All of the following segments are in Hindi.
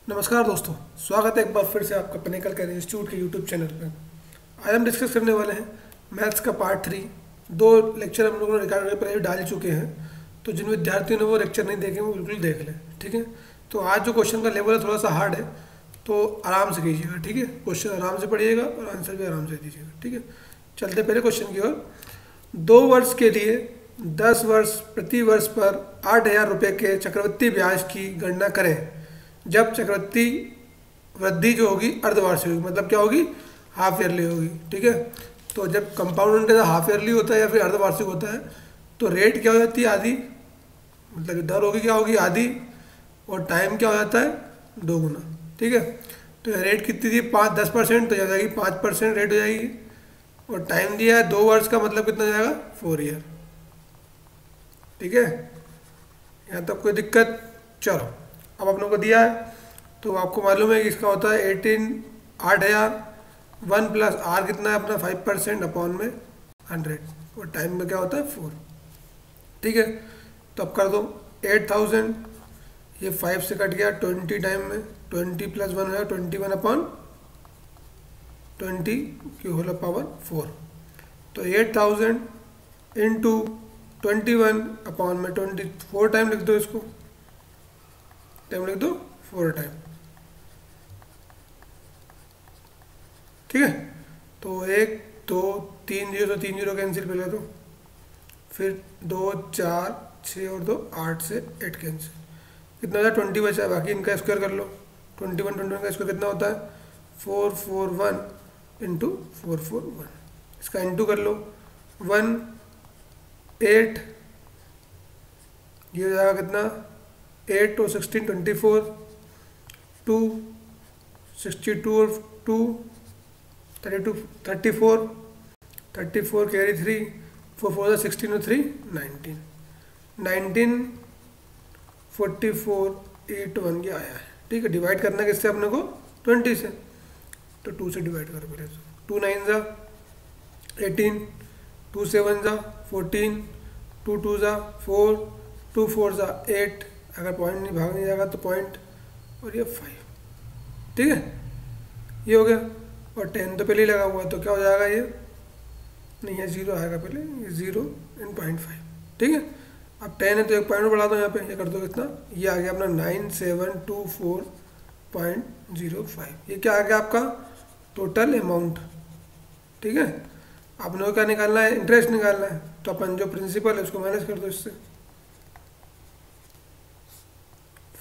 नमस्कार दोस्तों, स्वागत है एक बार फिर से आपका पिनेकल कैरियर इंस्टीट्यूट के यूट्यूब चैनल पर। आज हम डिस्कस करने वाले हैं मैथ्स का पार्ट 3। 2 लेक्चर हम लोगों ने रिकॉर्ड करके पहले डाल चुके हैं, तो जिन विद्यार्थियों ने वो लेक्चर नहीं देखे वो बिल्कुल देख लें। ठीक है, तो आज जो क्वेश्चन का लेवल है थोड़ा सा हार्ड है, तो आराम से कीजिएगा। ठीक है, क्वेश्चन आराम से पढ़िएगा और आंसर भी आराम से दीजिएगा। ठीक है, चलते पहले क्वेश्चन की ओर। 2 वर्ष के लिए 10 वर्ष प्रति वर्ष पर 8,000 रुपये के चक्रवृद्धि ब्याज की गणना करें जब चक्रवृद्धि वृद्धि जो होगी अर्धवार्षिक होगी। मतलब क्या होगी? हाफ ईयरली होगी। ठीक है, तो जब कंपाउंड इंटरेस्ट हाफ ईयरली होता है या फिर अर्धवार्षिक होता है तो रेट क्या हो जाती है? आधी। मतलब दर होगी क्या होगी? आधी। और टाइम क्या हो जाता है? 2 गुना। ठीक है, तो रेट कितनी थी? 10% तो जाएगी 5% रेट हो जाएगी। और टाइम दिया है 2 वर्ष का, मतलब कितना जाएगा? 4 ईयर। ठीक है, यहाँ तक कोई दिक्कत? चलो, अब अपनों को दिया है तो आपको मालूम है कि इसका होता है 8,000 1 प्लस आर कितना है अपना? 5% अपॉन में 100। और टाइम में क्या होता है? 4। ठीक है, तो अब कर दो 8,000, ये 5 से कट गया 20 टाइम में, 20 प्लस 1 हो गया 21 अपॉन 20 की होल पावर 4। तो 8,000 इंटू 21 अपॉन में 24 टाइम लिख दो, इसको टाइम लिख दो 4 टाइम। ठीक है, तो 1 2 3 0 3 0 कैंसिल पहले तो, फिर 2 4 6 और 2 8 से 8 कैंसिल। कितना होता है? 20 बचा, बाकी इनका स्क्वायर कर लो। 21 का स्क्वायर कितना होता है? 441 इंटू 441। इसका इंटू कर लो 1 8, ये हो जाएगा कितना? 8 और 16 24, 2 62 और 2 32 34 कैरी 3, 4 4 16 और 3 19 19 44 8 1 ये आया है। ठीक है, डिवाइड करना है किससे अपने को? 20 से, तो 2 से डिवाइड करो पहले। 2 9 जा 18, 2 7 जा 14, 2 2 जा 4, 2 4 जा 8, अगर पॉइंट नहीं भाग नहीं जाएगा तो पॉइंट, और ये 5। ठीक है, ये हो गया। और 10 तो पहले ही लगा हुआ है तो क्या हो जाएगा? ये नहीं है, 0 आएगा पहले, ये 0 इन 0.5। ठीक है, अब 10 है तो एक पॉइंट बढ़ा दो यहाँ पे, ये कर दो कितना? ये आ गया अपना 9724.05। ये क्या आ गया आपका? Total amount. ठीक है, आपने क्या निकालना है? इंटरेस्ट निकालना है, तो अपन जो प्रिंसिपल है उसको माइनस कर दो इससे।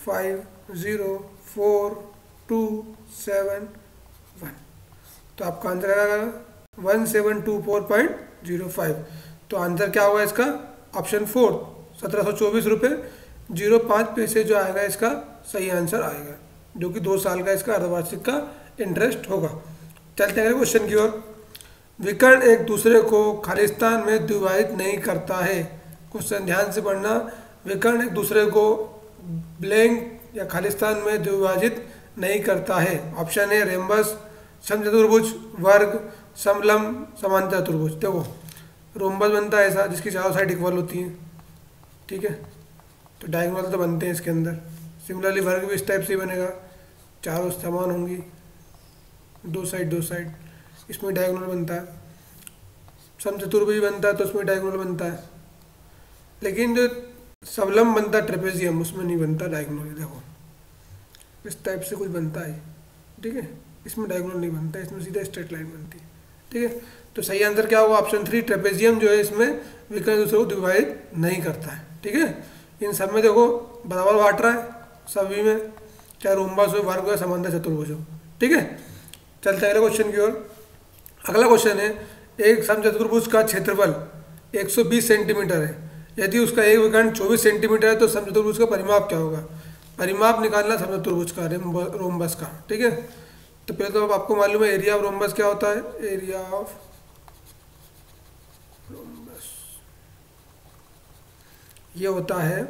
5 0 4 2 7 1, तो आपका आंसर आएगा 1724.05। तो आंसर क्या होगा इसका? ऑप्शन 4 1724 रुपये 05 पैसे जो आएगा इसका सही आंसर आएगा, जो कि 2 साल का इसका अर्धवार्षिक का इंटरेस्ट होगा। चलते हैं क्वेश्चन की ओर। विकर्ण एक दूसरे को खालिस्तान में द्विभाजित नहीं करता है। क्वेश्चन ध्यान से पढ़ना। विकर्ण एक दूसरे को ब्लैंक या खालिस्तान में द्विभाजित नहीं करता है। ऑप्शन है रेम्बस, समचतुर्भुज, वर्ग, समलंब, समांतर चतुर्भुज। देखो, रोम्बस बनता है ऐसा जिसकी चारों साइड इक्वल होती हैं। ठीक है, तो डायगोनल तो बनते हैं इसके अंदर। सिमिलरली वर्ग भी इस टाइप से बनेगा, चारों समान होंगी, 2 साइड। इसमें डायगोनल बनता है। समचतुर्भुज बनता है तो उसमें डायगोनल बनता है, लेकिन जो सबलम बनता है ट्रेपेजियम, उसमें नहीं बनता डायगोनल। देखो, इस टाइप से कुछ बनता है। ठीक है, इसमें डायगोनल नहीं बनता, इसमें सीधा स्ट्रेट लाइन बनती है। ठीक है, तो सही आंसर क्या होगा? ऑप्शन 3 ट्रेपेजियम जो है इसमें विकर्ण दूसरे को डिवाइड नहीं करता है। ठीक है, इन सब में देखो बराबर बांट रहा है सभी में, चाहे रोम्बस हो, वर्ग हो, समांतर चतुर्भुज हो। ठीक है, चलते हैं अगले क्वेश्चन की ओर। अगला क्वेश्चन है, एक समचतुर्भुज का क्षेत्रफल 120 सेंटीमीटर है। यदि उसका एक विकर्ण 24 सेंटीमीटर है तो समचतुर्भुज का परिमाप क्या होगा? परिमाप निकालना समचतुर्भुज का, रोम्बस का। ठीक है, तो पहले तो आपको मालूम है एरिया ऑफ रोम्बस क्या होता है? एरिया ऑफ रोम्बस ये होता है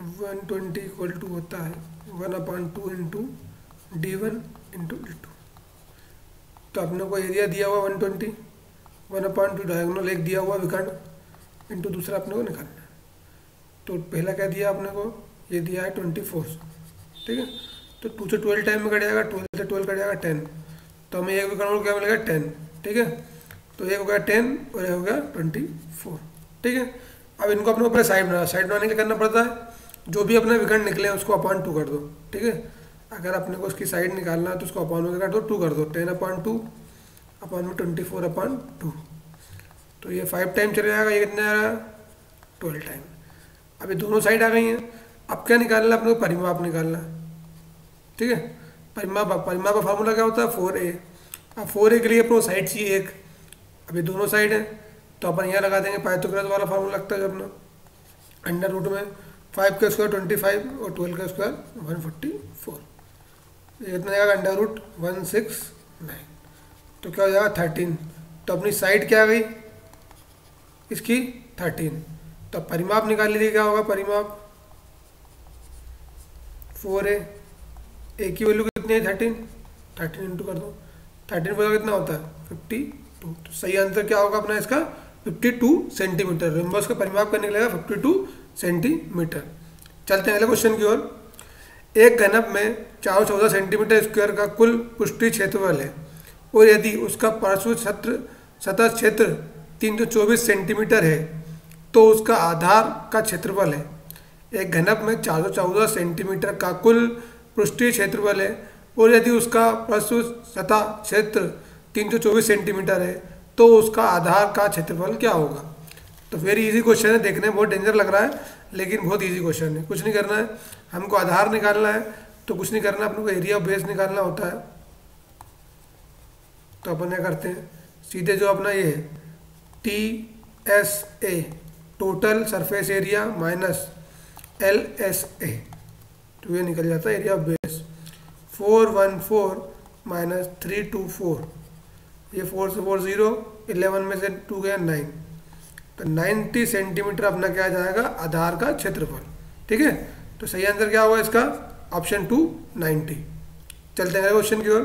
120 इक्वल टू होता है 1/2 इंटू d1 इंटू d2। तो अपने को एरिया दिया हुआ 120, 1/2 डायगोनल एक दिया हुआ विकर्ण इंटू दूसरा अपने को निकालना है। तो पहला क्या दिया अपने को? ये दिया है 24, ठीक है। तो 2 से 12 टाइम में कट जाएगा, 12 से 12 कट जाएगा 10, तो हमें एक भी करोड़ क्या मिलेगा 10, ठीक है। तो एक हो गया 10 और एक हो गया 24, ठीक है। अब इनको अपने ऊपर साइड बनाने के लिए करना पड़ता है, जो भी अपना विकर्ण निकले उसको अपॉन 2 कर दो, ठीक है। अगर अपने को उसकी साइड निकालना है तो उसको अपॉन में कर दो, 2 कर दो, 10/2 अपॉन में 24/2, तो ये 5 टाइम चले जाएगा, ये कितना आएगा 12 टाइम। अभी दोनों साइड आ गई हैं, अब क्या निकालना है अपने को, परिमाप निकालना है, ठीक है। परिमाप का फार्मूला क्या होता है 4a। अब 4a के लिए अपने साइड चाहिए एक, अभी दोनों साइड है तो अपन यहाँ लगा देंगे पाइथागोरस वाला फार्मूला लगता है जो अपना अंडर रूट में 5 का स्क्वायर 25 और 12 का स्क्वायर 144, ये कितना जाएगा अंडर रूट 169, तो क्या हो जाएगा 13। तो अपनी साइड क्या आ गई इसकी 13, तो परिमाप निकाल लीजिए क्या होगा परिमाप 4a, ए की वैल्यू कितनी है 13 इंटू कर दो, 13 पर कितना होता है 52, तो सही आंसर क्या होगा अपना इसका 52 सेंटीमीटर। रिम्बस का परिमाप करने के लिए 52 सेंटीमीटर। चलते हैं अगले क्वेश्चन की ओर। एक घनक में 414 सेंटीमीटर स्क्वायर का कुल पृष्ठीय क्षेत्रफल है और यदि उसका पार्श्व सतह क्षेत्र 324 सेंटीमीटर है तो उसका आधार का क्षेत्रफल है। एक घनक में 414 सेंटीमीटर का कुल पृष्ठीय क्षेत्रफल है और यदि उसका पार्श्व सतह क्षेत्र 324 सेंटीमीटर है तो उसका आधार का क्षेत्रफल क्या होगा। तो वेरी इजी क्वेश्चन है, देखने में बहुत डेंजर लग रहा है लेकिन बहुत इजी क्वेश्चन है। कुछ नहीं करना है, हमको आधार निकालना है, तो कुछ नहीं करना, अपने को एरिया ऑफ बेस निकालना होता है। तो अपन क्या करते हैं, सीधे जो अपना ये है TSA total surface area minus LSA, तो ये निकल जाता है एरिया ऑफ बेस 414 माइनस 324, ये 4 से 4 0, 11 में से 2 गया 9, तो 90 सेंटीमीटर अपना क्या आ जाएगा आधार का क्षेत्रफल, ठीक है। तो सही आंसर क्या होगा इसका ऑप्शन 2 90। चलते हैं क्वेश्चन की ओर।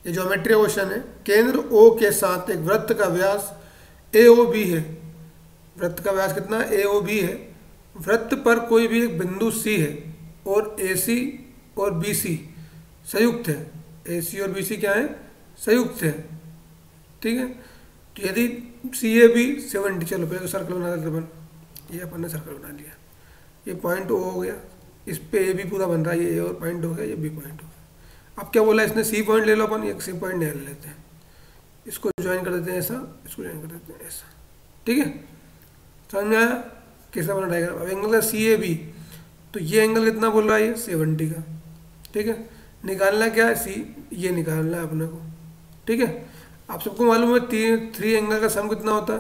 ये ज्योमेट्री क्वेश्चन है। केंद्र O के साथ एक वृत्त का व्यास AOB है। वृत्त का व्यास कितना AOB है। वृत्त पर कोई भी एक बिंदु C है और AC और BC संयुक्त है। AC और BC क्या है संयुक्त है, ठीक है। तो यदि CAB 70, चलो पहले तो सर्कल बना देते अपन, ये अपन ने सर्कल बना लिया, ये पॉइंट O हो गया, इस पे A भी पूरा बन रहा है, ये A और पॉइंट हो गया, ये B पॉइंट हो गया। अब क्या बोला इसने C पॉइंट ले लो, अपन एक C पॉइंट ले लेते हैं, इसको ज्वाइन कर देते हैं ऐसा, इसको ज्वाइन कर देते हैं ऐसा, ठीक है। समझ में आया कैसा बना डायग्राम। अब एंगल है CAB, तो ये एंगल कितना बोल रहा है ये 70 का, ठीक है। निकालना क्या है C, ये निकालना है अपने को, ठीक है। आप सबको मालूम है 3 एंगल का सम कितना होता है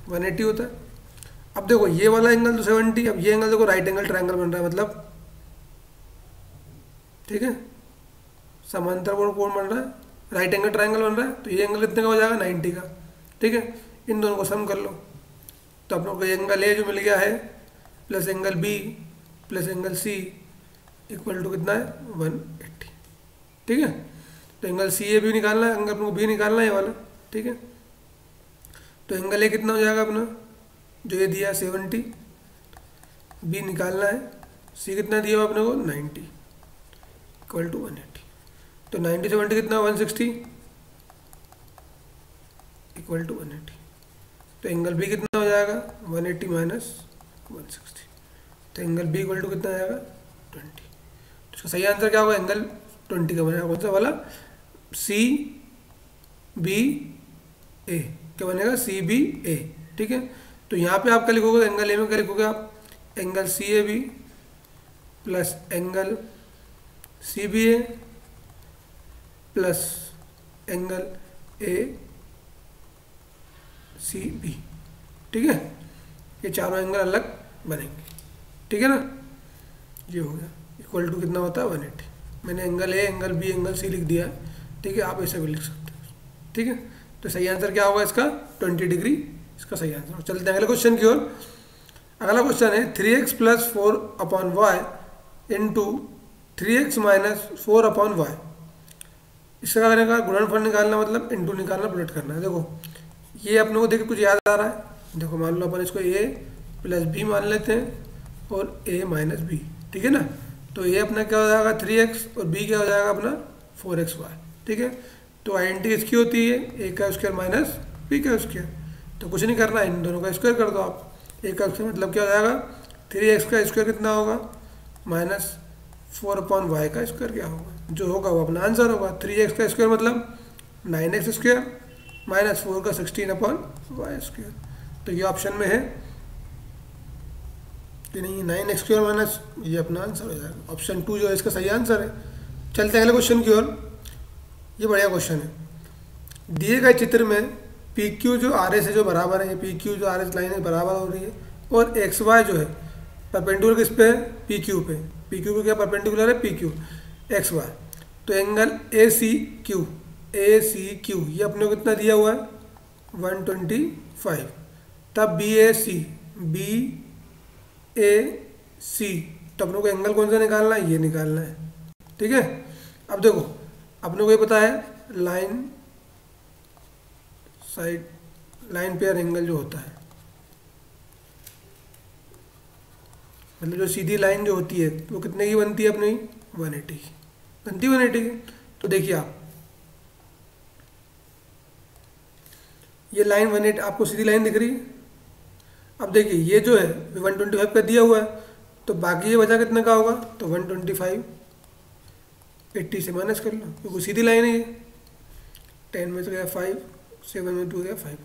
180 होता है। अब देखो ये वाला एंगल तो 70, अब ये एंगल देखो राइट एंगल ट्रायंगल बन रहा है मतलब, ठीक है, समांतर कोण बन रहा है, राइट एंगल ट्रायंगल बन रहा है, तो ये एंगल कितने का हो जाएगा 90 का, ठीक है। इन दोनों को सम कर लो, तो आप लोग को एंगल ए जो मिल गया है plus angle B plus angle C equal to कितना है 180, ठीक है। तो एंगल सी ए भी निकालना है, एंगल अपने को बी निकालना है ये वाला, ठीक है। तो एंगल ए कितना हो जाएगा अपना जो ये दिया 70, बी निकालना है, सी कितना दिया अपने को 90 इक्वल टू 180, तो 90 70 कितना 160 इक्वल टू 180, तो एंगल बी कितना हो जाएगा 180 माइनस 160, तो एंगल बी इक्वल टू कितना आएगा 20। तो इसका सही आंसर क्या होगा एंगल 20 का बनेगा, कौन सा वाला CBA, क्या बनेगा CBA, ठीक है। तो यहाँ पे आपका लिखोगे एंगल ए में क्या लिखोगे आप, angle CAB plus angle CBA plus angle ACB, ठीक है। ये चारों एंगल अलग बनेंगे, ठीक है ना। ये हो गया इक्वल टू कितना होता है 180। मैंने angle A angle B angle C लिख दिया है, ठीक है, आप ऐसे भी लिख सकते हो, ठीक है। तो सही आंसर क्या होगा इसका 20 डिग्री, इसका सही आंसर। चलते हैं अगले क्वेश्चन की ओर। अगला क्वेश्चन है 3x plus 4/y into 3x minus 4/y। इसका क्या करेगा गुणनफल निकालना, मतलब इंटू निकालना, प्लट करना है। देखो ये अपने को देखो कुछ याद आ रहा है, देखो मान लो अपन इसको ए प्लस बी मान लेते हैं और ए माइनस बी, ठीक है ना। तो ये अपना क्या हो जाएगा 3x और बी क्या हो जाएगा अपना 4xy, ठीक है। तो आइडेंटिटी इसकी होती है ए का स्क्वायर माइनस बी का स्क्वायर, तो कुछ नहीं करना, इन दोनों का स्क्वायर कर दो आप। ए का स्क्वायर मतलब क्या हो जाएगा 3x का स्क्वायर कितना होगा माइनस 4/y का स्क्वायर क्या होगा, जो होगा वो अपना आंसर होगा। 3x का स्क्वायर मतलब 9x स्क्वायर माइनस 4 का 16/y स्क्वायर, तो ये ऑप्शन में है कि नहीं 9x स्क्वायर माइनस, ये अपना आंसर हो जाएगा। ऑप्शन 2 जो है इसका सही आंसर है। चलते हैं अगले क्वेश्चन की ओर। ये बढ़िया क्वेश्चन है। दिए गए चित्र में पी क्यू जो आर एस है जो बराबर है, ये पी क्यू जो आर एस लाइन है बराबर हो रही है, और एक्स वाई जो है परपेंडिकुलर किस पे है पी क्यू पे। पी क्यू पे क्या परपेंडिकुलर है पी क्यू एक्स वाई। तो एंगल ए सी क्यू ये अपने को कितना दिया हुआ है 125। तब बी ए सी, तो अपने को एंगल कौन सा निकालना है, ये निकालना है, ठीक है। अब देखो अपने को ये पता है लाइन पेयर एंगल जो होता है, मतलब जो सीधी लाइन जो होती है वो कितने की बनती है अपनी 180 की बनती है 180 की। तो देखिए आप ये लाइन 180 आपको सीधी लाइन दिख रही है। अब देखिए ये जो है 125 का दिया हुआ है, तो बाकी ये बचा कितने का होगा, तो 125 80 से माइनस कर लो क्योंकि सीधी लाइन है ये। 10 में से गया 5, 7 में 2 गया 5,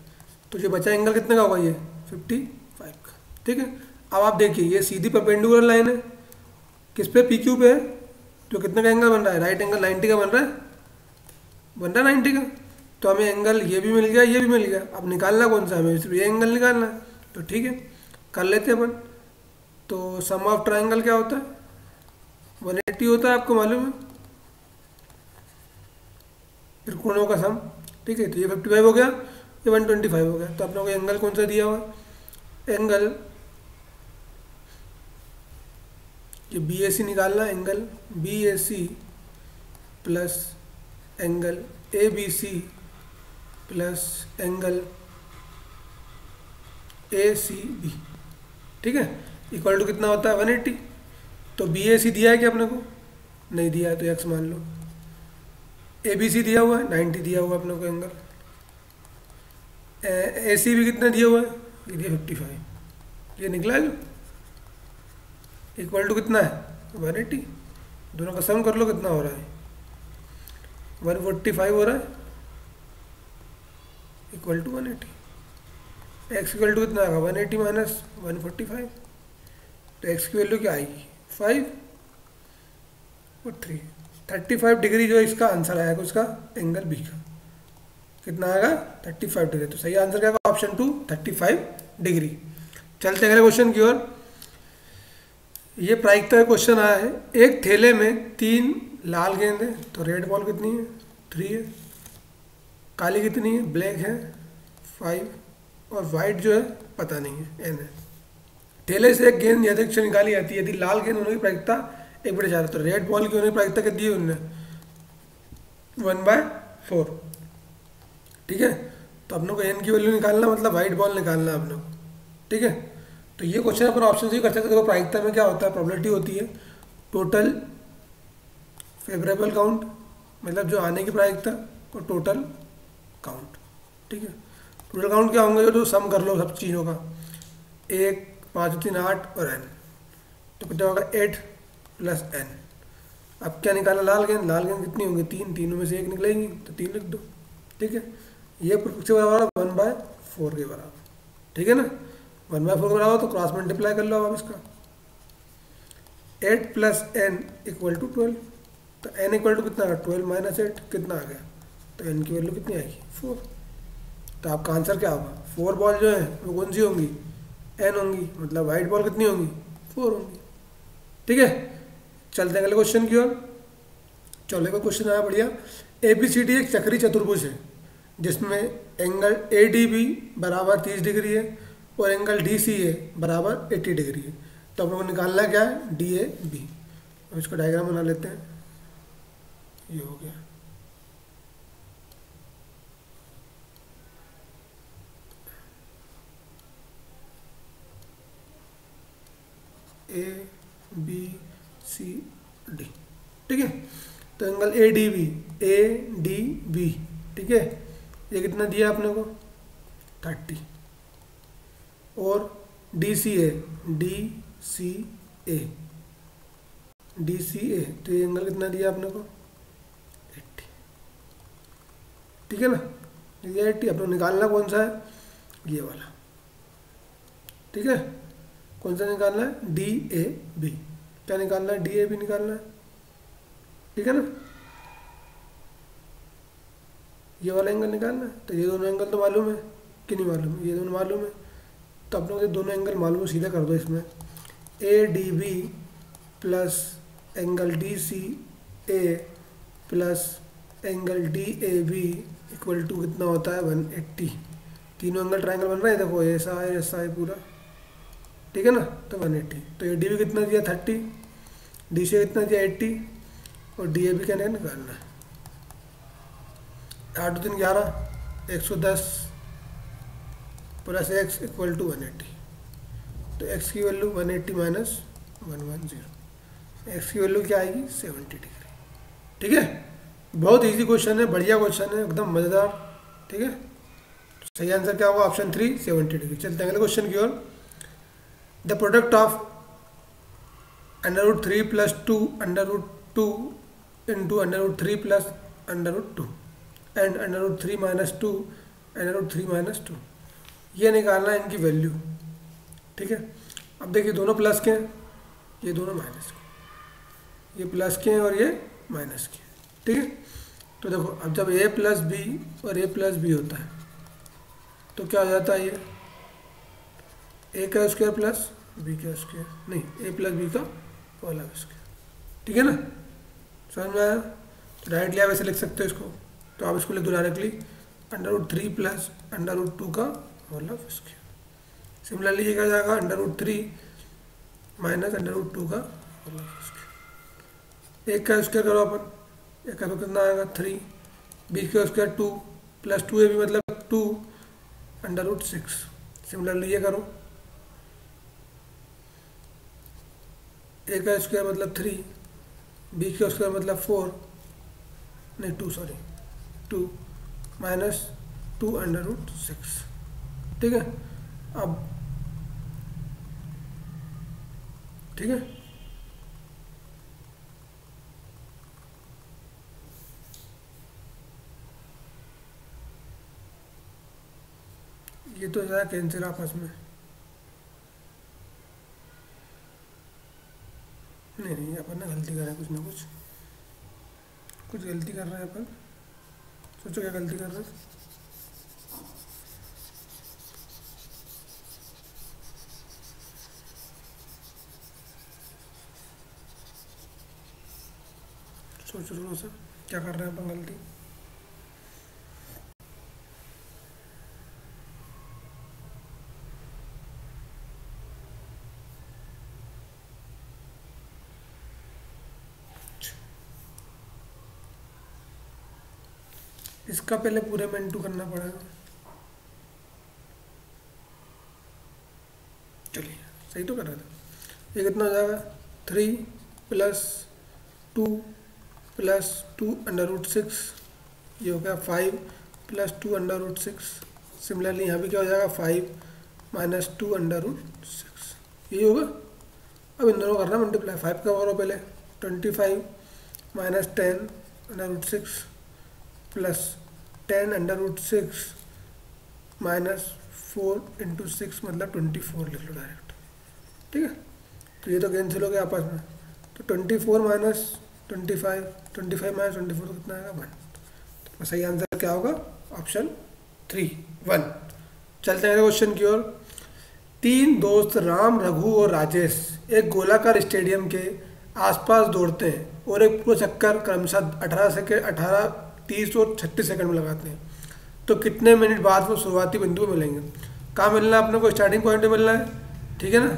तो जो बचा एंगल कितने का होगा ये 55 का, ठीक है। अब आप देखिए ये सीधी परपेंडिकुलर लाइन है किस पे पी क्यू पे है, तो कितने का एंगल बन रहा है राइट एंगल 90 का बन रहा है 90 का। तो हमें एंगल ये भी मिल गया ये भी मिल गया, अब निकालना कौन सा हमें सिर्फ ये एंगल निकालना है, तो ठीक है कर लेते हैं अपन। तो सम ऑफ ट्राइंगल क्या होता है 180 होता है, आपको मालूम है त्रिकोणों का सम, ठीक है। तो ये 55 हो गया ये 125 हो गया, तो अपने को एंगल कौन सा दिया हुआ एंगल ये बी ए सी निकालना, angle B A C plus angle A B C plus angle A C B, ठीक है, इक्वल टू कितना होता है 180। तो बी ए सी दिया है क्या अपने को, नहीं दिया है तो एक्स मान लो। ए बी सी दिया हुआ है 90 दिया हुआ है अपने को एंगल, ए सी भी कितना दिया हुआ है ये दिया 55, ये निकला जो इक्वल टू कितना है 180। दोनों का सम कर लो कितना हो रहा है 145 हो रहा है equal to 180। X equal to कितना आएगा 180 माइनस 145, तो एक्स की वैल्यू क्या आएगी 5 और 3, 35 डिग्री जो इसका आंसर आएगा उसका एंगल बी का कितना आएगा 35 डिग्री। तो सही आंसर क्या आएगा ऑप्शन 2 35 डिग्री। चलते हैं अगले क्वेश्चन की ओर। ये प्रायिकता का क्वेश्चन आया है, एक थैले में 3 लाल गेंद है, तो रेड बॉल कितनी है 3 है, काली कितनी है ब्लैक है 5 और वाइट जो है पता नहीं है n है। थैले से एक गेंद यथेक्ष निकाली जाती है यदि लाल गेंद होने की प्रायिकता 1/4, तो रेड बॉल की होने की प्रायिकता कितनी है उनने 1/4, ठीक है। तो अपनों को n की वैल्यू निकालना मतलब वाइट बॉल निकालना है अपनों को, ठीक है। तो ये क्वेश्चन अपन ऑप्शन से ही कर सकते हैं। देखो प्रायिकता में क्या होता है प्रोबेबिलिटी होती है टोटल फेवरेबल काउंट मतलब जो आने की प्रायिकता और टोटल काउंट, ठीक है। टोटल काउंट क्या होंगे जो सम कर लो सब चीज़ों का 1 5 3 8 और n, तो कितना होगा 8 प्लस n। अब क्या निकालना लाल गेंद कितनी होंगी 3, तीनों में से एक निकलेंगी तो 3 लिख दो, ठीक है। ये किसके बराबर 1/4 के बराबर, ठीक है ना 1/4 के बराबर, तो क्रॉस मल्टीप्लाई कर लो आप इसका 8 प्लस n इक्वल टू 12, तो n इक्वल टू कितना आ 12 माइनस 8 कितना आ गया, तो n की वैल्यू कितनी आएगी 4। तो आपका आंसर क्या होगा 4 बॉल जो है वो कौन सी होंगी n होंगी, मतलब वाइट बॉल कितनी होंगी 4 होंगी, ठीक है। चलते हैं अगले क्वेश्चन की ओर। चलो का क्वेश्चन आया बढ़िया, ABCD एक चक्रीय चतुर्भुज है जिसमें एंगल ADB बराबर 30 डिग्री है और एंगल DCA बराबर 80 डिग्री है। तो हम लोग को निकालना क्या है DAB। अब इसका डायग्राम बना लेते हैं, ये हो गया। ए बी सी डी, ठीक है। तो एंगल ए डी बी, ठीक है, ये कितना दिया आपने को 30, और डी सी ए तो ये एंगल कितना दिया आपने को 80, ठीक है ना। ये 80 अपने निकालना कौन सा है, ये वाला, ठीक है। कौन सा निकालना है, डी ए बी, क्या निकालना है, डी ए बी निकालना है, ठीक है ना। ये वाला एंगल निकालना है, तो ये दोनों एंगल तो मालूम है कि नहीं मालूम, ये दोनों मालूम है, तो आप लोग ये दोनों एंगल मालूम है, सीधा कर दो इसमें, A D B plus angle D C A plus angle D A B equal to कितना होता है 180। तीनों एंगल ट्रायंगल बन रहे हैं, देखो ऐसा है पूरा, ठीक है ना। तो 180, तो ए डी बी कितना दिया 30, डी सी कितना दिया 80, और डी ए बी का निकालना है। 8 3 11, 110 प्लस एक्स इक्वल टू 180, तो एक्स की वैल्यू 180 माइनस 110, एक्स की वैल्यू क्या आएगी 70 डिग्री, ठीक है। बहुत इजी क्वेश्चन है, बढ़िया क्वेश्चन है, एकदम मज़ेदार, ठीक है। सही आंसर क्या होगा, ऑप्शन 3 70 डिग्री। चलते हैं अगले क्वेश्चन की ओर। The product of √3 + 2 √2 into √3 + √2 and √3 - 2 √3 - 2, ये निकालना है इनकी वैल्यू, ठीक है। अब देखिए दोनों प्लस के हैं, ये दोनों माइनस के, ये प्लस के हैं और ये माइनस के, ठीक है। तो देखो अब जब a + b और a + b होता है तो क्या हो जाता है, ये a का स्क्वायर प्लस b का स्क्वायर, नहीं a + b का होल स्क्वायर, ठीक है ना। समझ में आया, तो डायरेक्टली आप ऐसे लिख सकते हो इसको, तो आप इसको लिख दो डायरेक्टली √3 + √2 का होल स्क्वायर। सिमिलरली ये क्या जाएगा √3 माइनस √2 का होल स्क्वायर। एक का स्क्वायर करो अपन, एक का तो कितना आएगा 3, बी का स्क्वायर 2 + 2ab मतलब 2 √6। सिमिलरली ये करो, ए का स्क्वायर मतलब 3, बी का स्क्वायर मतलब 4, नहीं 2 माइनस 2 √6, ठीक है। अब ठीक है, ये तो ज़्यादा कैंसिल आपस में, नहीं अपन ना गलती कर रहे हैं, कुछ ना कुछ गलती कर रहे हैं अपन। सोचो क्या गलती कर रहे हैं, सोचो थोड़ा सा क्या कर रहे हैं अपन गलती। इसका पहले पूरे में इंटू करना पड़ेगा, चलिए सही तो कर रहा था। ये कितना हो जाएगा 3 + 2 + 2 √6, ये हो गया 5 + 2 √6। सिमिलरली यहाँ भी क्या हो जाएगा 5 - 2 √6, यही होगा। अब इन दोनों करना मल्टीप्लाई, 5 का करो पहले 25 - 10 √6 प्लस 10 √6 माइनस 4 × 6 मतलब 24 लिख लो डायरेक्ट, ठीक है। तो ये तो कैंसिल हो गया आपस में, तो 24 - 25 - 24 तो कितना आएगा 1। तो सही आंसर क्या होगा ऑप्शन 3 1। चलते हैं क्वेश्चन की ओर। 3 दोस्त राम, रघु और राजेश एक गोलाकार स्टेडियम के आसपास दौड़ते हैं और एक पूरा चक्कर क्रमशः 18, 30 और 36 सेकंड में लगाते हैं, तो कितने मिनट बाद वो शुरुआती बिंदु में मिलेंगे। कहाँ मिलना है अपने को, स्टार्टिंग पॉइंट में मिलना है, ठीक है ना।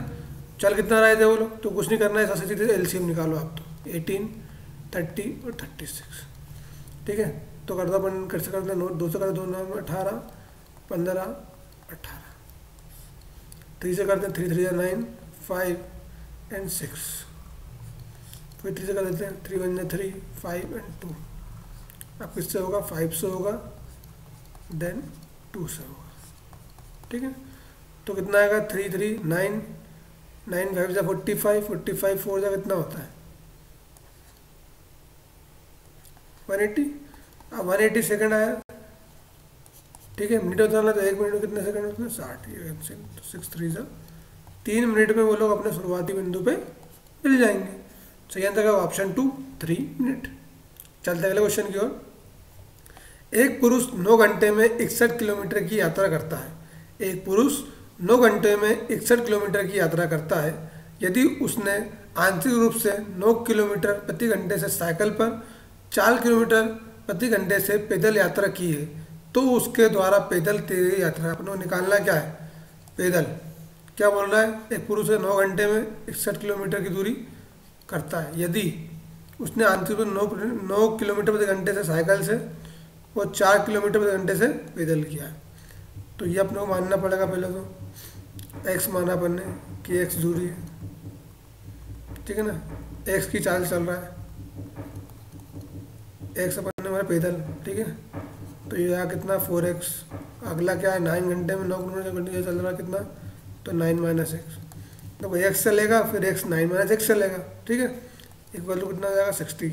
चल कितना रहे थे वो लोग, तो कुछ नहीं करना है, सबसे सीधे एलसीएम निकालो आप, तो 18, 30 और 36, ठीक है। तो कर दो अपन, कैसे करते हैं नोट, 2 से कर दो 9 में 18, 15, 18, 3 से करते हैं 3 3 9, 5, एंड 6, फिर 3 से कर देते हैं, 3 1 3, 5 एंड 2। अब किससे होगा, 5 से होगा, देन 2 से होगा, ठीक है। तो कितना आएगा, 3 3 9, 9 5 जा 45, 45 4 जा कितना होता है 180। अब 180 सेकंड आया, ठीक है। मिनट होता है तो 1 मिनट में कितने सेकंड होते हैं, 60। ये 6 3 जा 3 मिनट में वो लोग अपने शुरुआती बिंदु पे मिल जाएंगे। सही आंसर का ऑप्शन 2, 3 मिनट। चलते हैं अगले क्वेश्चन की ओर। एक पुरुष 9 घंटे में 61 किलोमीटर की यात्रा करता है। एक पुरुष 9 घंटे में 61 किलोमीटर की यात्रा करता है। यदि उसने आंशिक रूप से 9 किलोमीटर प्रति घंटे से साइकिल पर, 4 किलोमीटर प्रति घंटे से पैदल यात्रा की है, तो उसके द्वारा पैदल तेज यात्रा अपने निकालना क्या है, पैदल। क्या बोल रहा है, एक पुरुष 9 घंटे में 61 किलोमीटर की दूरी करता है। यदि उसने आंशिक रूप से 9 किलोमीटर प्रति घंटे से साइकिल से और 4 किलोमीटर प्रति घंटे से पैदल किया है, तो ये अपने को मानना पड़ेगा। पहले तो एक्स माना अपन ने कि एक्स दूरी है, ठीक है ना, एक्स की चाल चल रहा है, एक्स अपन ने हमारा पैदल, ठीक है। तो ये यहाँ कितना 4x। अगला क्या है, 9 घंटे में 9 किलोमीटर चल रहा है कितना, तो 9 - x। तो भाई x चलेगा, फिर x 9 - x चलेगा, ठीक है। इक्वल टू कितना हो जाएगा 60।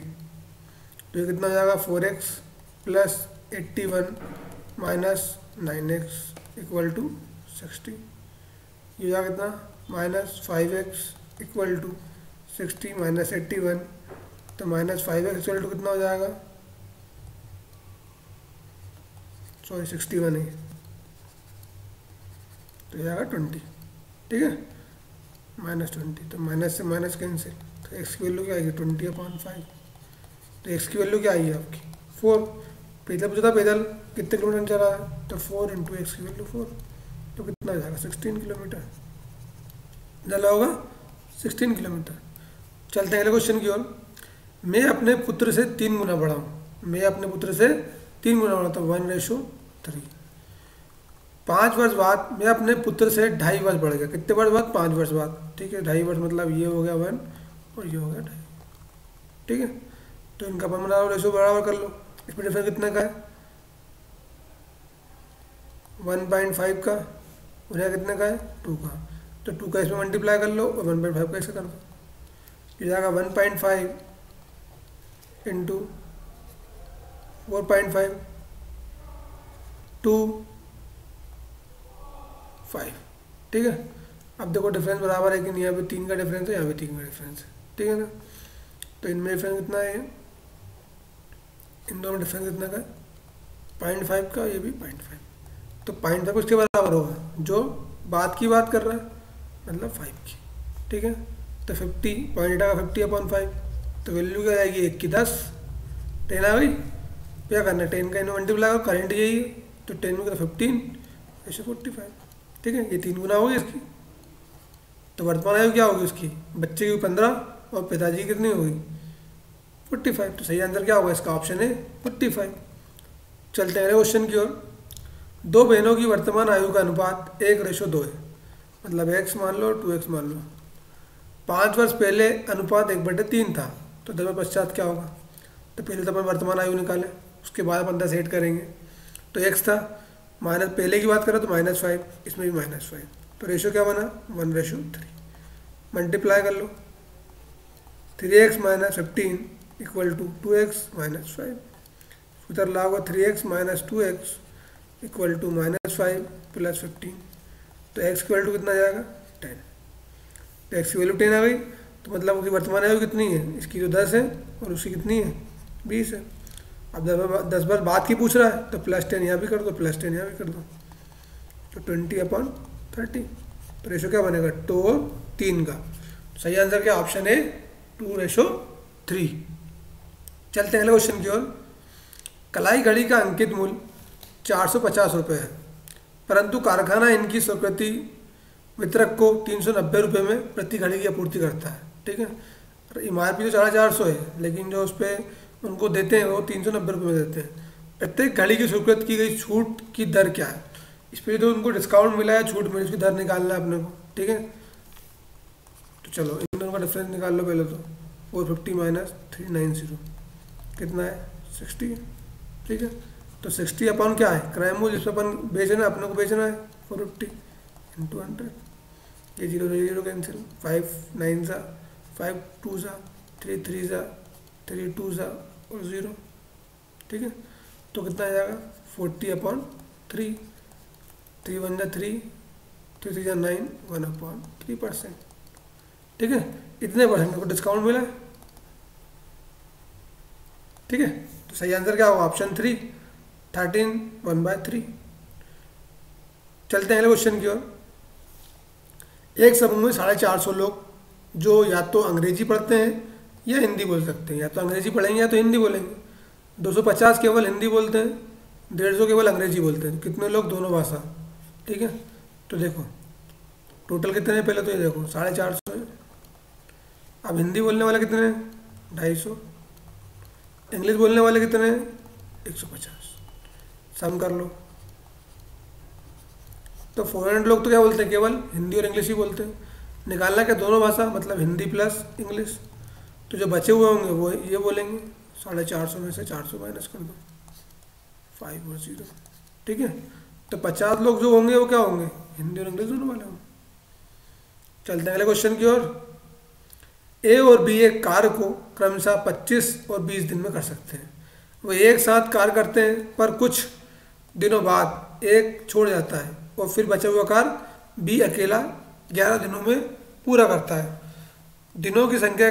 तो ये कितना हो जाएगा 4x + 81 - 9x इक्वल टू 60। ये जाएगा कितना -5x इक्वल टू 60 - 81। तो -5x इक्वल टू कितना हो जाएगा, सॉरी 61 है, तो ये जाएगा 20, ठीक है, -20। तो माइनस से माइनस कैंसिल, तो x की वैल्यू क्या आएगी 20/5। तो x की वैल्यू क्या आई है आपकी 4। पैदल पूछा था, पैदल कितने किलोमीटर चला है, तो 4 × x की वैल्यू 4, तो कितना हो जाएगा 16 किलोमीटर। चला होगा 16 किलोमीटर। चलते हैं अगले क्वेश्चन की ओर। मैं अपने पुत्र से 3 गुना बड़ा हूँ। मैं अपने पुत्र से 3 गुना बड़ा, तो 1:3। 5 वर्ष बाद मैं अपने पुत्र से 2.5 वर्ष बढ़ गया। कितने वर्ष बाद, 5 वर्ष बाद, ठीक है। 2.5 वर्ष मतलब ये हो गया 1 और ये हो गया 2.5, ठीक है। तो इनका अपन बनाओ, रेशो बराबर कर लो। इसमें डिफरेंस कितने का है, 1.5 का, और यहाँ कितने का है 2 का। तो 2 का इसमें मल्टीप्लाई कर लो और 1.5 का ऐसे कर दो। ये जाएगा 1.5 × 4.5 2 5, ठीक है। अब देखो डिफरेंस बराबर है कि नहीं, यहाँ पे 3 का डिफरेंस है, यहाँ पे 3 का डिफरेंस है, ठीक है ना। तो इनमें डिफरेंस कितना है, इन दोनों में डिफरेंस कितना का है 0.5 का, ये भी 0.5। तो 0.5 उसके बराबर होगा जो बाद की बात कर रहा है, मतलब 5 की, ठीक है। तो 50 पॉइंट का 50/5, तो वैल्यू क्या आएगी 1 की 10, 10 आ गई। क्या करना है, 10 का इन्हें मल्टीप्लाई करो, करंट यही है, तो 10 में 15 ऐसे 45, ठीक है। ये 3 गुना होगी इसकी। तो वर्तमान आयु क्या होगी उसकी, बच्चे की 15 और पिताजी की कितनी होगी 45। तो सही आंसर क्या होगा इसका, ऑप्शन है 45। चलते हैं क्वेश्चन की ओर। 2 बहनों की वर्तमान आयु का अनुपात 1:2 है, मतलब x मान लो 2x मान लो। 5 वर्ष पहले अनुपात 1/3 था, तो 10 पश्चात क्या होगा। तो पहले तो अपन वर्तमान आयु निकालें, उसके बाद अपन 10 ऐड करेंगे। तो x था, माइनस पहले की बात करें तो -5, इसमें भी -5, तो रेशो क्या बना 1:3। मल्टीप्लाई कर लो, 3x - 15 इक्वल टू 2x - 5। उधर लाओगे 3x - 2x इक्वल टू -5 + 15। तो x इक्वल टू कितना जाएगा 10। तो x की वैल्यू 10 आ गई, तो मतलब उसकी वर्तमान आयु कितनी है, इसकी तो 10 है और उसकी कितनी है 20 है। अब 10 बार बाद की पूछ रहा है, तो +10 यहाँ भी कर दो, +10 यहाँ भी कर दो, तो 20/30। तो रेशो क्या बनेगा 2:3 का। सही आंसर क्या ऑप्शन है 2:3। चलते हैं अगले क्वेश्चन की ओर। कलाई घड़ी का अंकित मूल्य 450 रुपये है, परंतु कारखाना इनकी स्वीकृति वितरक को 390 रुपये में प्रति घड़ी की आपूर्ति करता है, ठीक है। MRP तो 450 है, लेकिन जो उस पर उनको देते हैं वो 390 रुपये में देते हैं। प्रत्येक घड़ी की स्वीकृत की गई छूट की दर क्या है, इस पर तो उनको डिस्काउंट मिला है, छूट मिली, उसकी दर निकालना है अपने को, ठीक है। तो चलो इन दोनों दोनों का डिफरेंस निकाल लो पहले तो। 450 माइनस 390 कितना है 60, ठीक है। तो 60 अपॉन क्या है क्रय मूल्य, जिसमें अपन बेचना अपने को बेचना है 450 इंटू 100, ये 0 से 0 कैंसिल, 5 9 सा 5 2 सा 3 3 सा 3 2 सा और 0, ठीक है। तो कितना आ जाएगा 40 अपॉन 3, 3 1 जा 3, 3 3 जा 9, 1 अपॉन 3%, ठीक है। इतने परसेंट को डिस्काउंट मिला है, ठीक है। तो सही आंसर क्या होगा ऑप्शन 3, 13 1/3। चलते हैं अगले क्वेश्चन की ओर। एक समूह में 450 लोग जो या तो अंग्रेजी पढ़ते हैं या हिंदी बोल सकते हैं, या तो अंग्रेजी पढ़ेंगे या तो हिंदी बोलेंगे। 250 केवल हिंदी बोलते हैं, 150 केवल अंग्रेजी बोलते हैं। कितने लोग दोनों भाषा, ठीक है। तो देखो टोटल कितने हैं, पहले तो ये देखो 450 है। अब हिंदी बोलने वाले कितने हैं 250, इंग्लिश बोलने वाले कितने हैं 150, सम कर लो। तो 400 लोग तो क्या बोलते हैं केवल हिंदी और इंग्लिश ही बोलते हैं। निकालना क्या दोनों भाषा, मतलब हिंदी प्लस इंग्लिश। तो जो बचे हुए होंगे वो ये बोलेंगे। 450 में से 400 माइनस कर दो, 5 और 0, ठीक है। तो 50 लोग जो होंगे वो क्या होंगे हिंदी और इंग्लिश दोनों वाले होंगे। चलते हैं अगले क्वेश्चन की ओर। ए और बी एक कार्य को क्रमशः 25 और 20 दिन में कर सकते हैं। वो एक साथ कार्य करते हैं, पर कुछ दिनों बाद एक छोड़ जाता है और फिर बचा हुआ कार्य बी अकेला 11 दिनों में पूरा करता है। दिनों की संख्या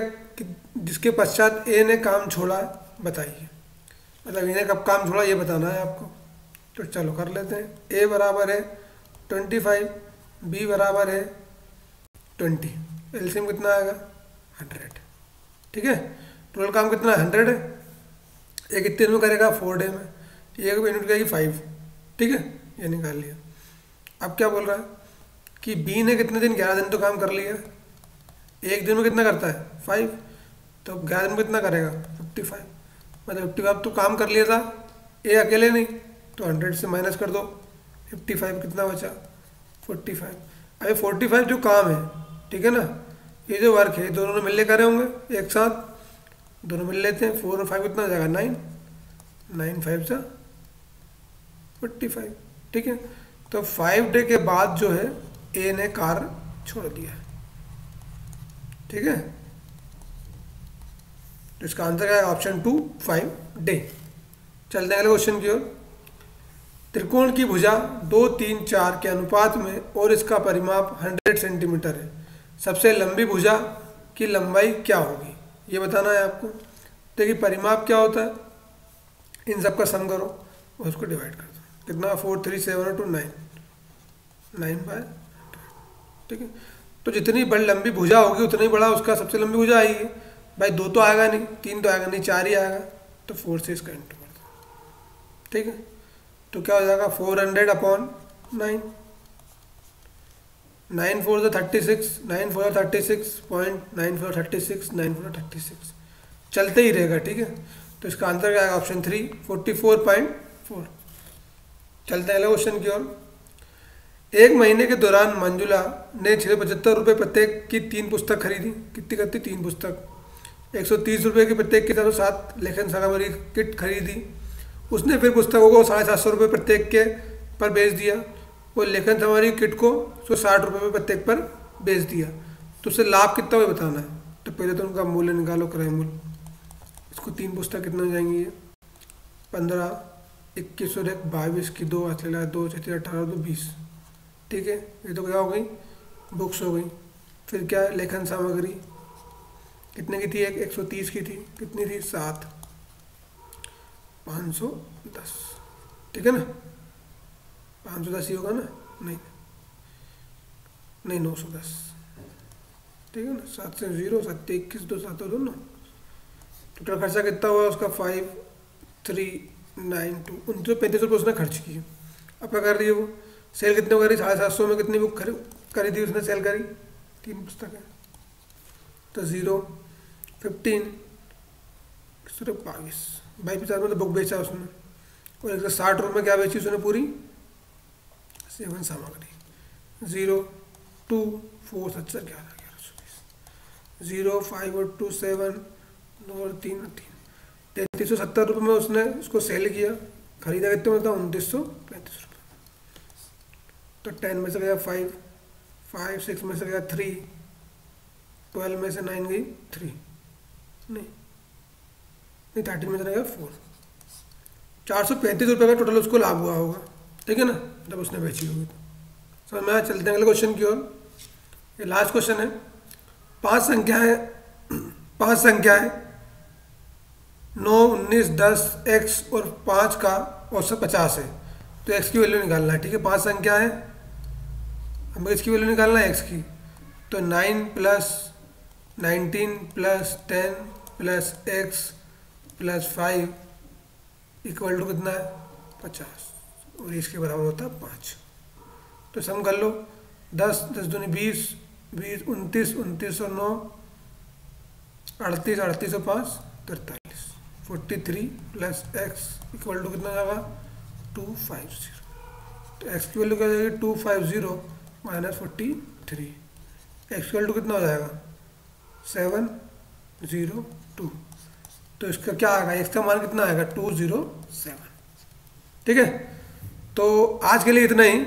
जिसके पश्चात ए ने काम छोड़ा बताइए। मतलब इन्हें कब काम छोड़ा ये बताना है आपको। तो चलो कर लेते हैं। ए बराबर है 25, बी बराबर है 20, एलसीएम कितना आएगा 100, ठीक है। टोटल काम कितना 100 है। ये कितने दिन में करेगा 4 डे में, ये यूनिट करेगी 5, ठीक है। ये निकाल लिया। अब क्या बोल रहा है कि बी ने कितने दिन 11 दिन तो काम कर लिया, एक दिन में कितना करता है 5, तो 11 दिन में कितना करेगा 55, मतलब 55 तो काम कर लिया था ए अकेले नहीं, तो 100 से माइनस कर दो 55 कितना बचा 45। अभी 45 जो काम है, ठीक है ना, ये जो वर्क है दोनों ने मिलने करे होंगे एक साथ, दोनों मिल लेते हैं। 4 और 5 कितना हो जाएगा 9, 9 5 सा 45, ठीक है। तो 5 डे के बाद जो है ए ने कार छोड़ दिया, ठीक है। तो इसका आंसर क्या है ऑप्शन 2 5 डे। चलते हैं अगले क्वेश्चन की ओर। त्रिकोण की भुजा 2 3 4 के अनुपात में और इसका परिमाप 100 सेंटीमीटर है। सबसे लंबी भुजा की लंबाई क्या होगी ये बताना है आपको। देखिए परिमाप क्या होता है, इन सब का सम करो और उसको डिवाइड कर दो। कितना 4 3 7 2 9, 9/100, ठीक है। तो जितनी बड़ी लंबी भुजा होगी उतना ही बड़ा उसका सबसे लंबी भुजा आएगी। भाई 2 तो आएगा नहीं, 3 तो आएगा नहीं, 4 ही आएगा, तो 4 से इसका इंटू कर दो, ठीक है। तो क्या हो जाएगा 400 अपॉन 9, 9 4 36, 9 4 36.9 4 36, 9 4 36 चलते ही रहेगा, ठीक है। तो इसका आंसर क्या आएगा ऑप्शन 3 44.4। चलते हैं अगले क्वेश्चन की ओर। एक महीने के दौरान मंजुला ने 675 रुपये प्रत्येक की 3 पुस्तक खरीदी। कितनी करती 3 पुस्तक। 130 रुपये की प्रत्येक की 7 लेखन सामग्री किट खरीदी। उसने फिर पुस्तकों को 750 रुपये प्रत्येक के पर बेच दिया और लेखन सामग्री किट को 160 रुपये में प्रत्येक पर बेच दिया। तो उससे लाभ कितना हुआ बताना है। तो पहले तो उनका मूल्य निकालो, क्रय मूल्य। इसको 3 पुस्तक कितना हो जाएंगी ये 15, 21 और 1 22 की 2 अकेला 2 34 18 2 20, ठीक है। ये तो क्या हो गई बुक्स हो गई। फिर क्या है लेखन सामग्री कितने की थी, एक 130 की थी, कितनी थी 7, 510, ठीक है ना। 510 ही होगा ना, नहीं नहीं 910, ठीक है ना। 7 से 0 7 21 2 7 दोनों। टोटल खर्चा कितना हुआ उसका 5392, 2935 रुपये उसने खर्च किए। अब क्या कर रही है वो, सेल कितने करी 750 में कितनी बुक करी थी उसने, सेल करी 3 पुस्तकें। तो 0 15 सिर्फ 22 में तो बुक बेचा उसने और 160 रुपये में क्या बेची उसने पूरी 7 सामग्री। 0 2 4 7 11 1120, 0 5 और 2 7 और 3 3370 में उसने इसको सेल किया, खरीदा कितने में था 2935 रुपये। तो 10 में से गया 5, 5 6 में से गया 3, 12 में से 9 गई 3, नहीं 13 में से गया 4, 435 रुपये का टोटल उसको लाभ हुआ होगा, ठीक है ना, जब उसने बेची होगी। तो समझ में आया। चलते हैं अगले क्वेश्चन की ओर। ये लास्ट क्वेश्चन है। पांच संख्याएं 9 19 10 x और 5 का औसत 50 है, तो x की वैल्यू निकालना है, ठीक है। पांच संख्या है, हमें x की वैल्यू निकालना है x की, तो 9 plus 19 plus 10 plus x plus 5 equal to कितना है 50, और इसके बराबर होता है 5। तो सम कर लो, 10 10 दूनी 20 20 29 29 और 9 38 38 और 5 43, 43 प्लस एक्स इक्वल टू कितना जाएगा 250। तो एक्स की वैल्यू क्या हो जाएगी 250 माइनस 43, एक्स इक्वल टू कितना हो जाएगा 702। तो इसका क्या आएगा, एक्स का मान कितना आएगा 207, ठीक है। तो आज के लिए इतना ही।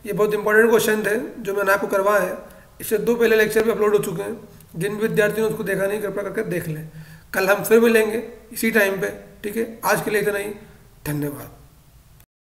ये बहुत इंपॉर्टेंट क्वेश्चन थे जो मैंने आपको करवाए हैं। इससे 2 पहले लेक्चर भी अपलोड हो चुके हैं, जिन विद्यार्थियों ने उसको देखा नहीं कृपया करके देख लें। कल हम फिर मिलेंगे इसी टाइम पे, ठीक है। आज के लिए इतना ही, धन्यवाद।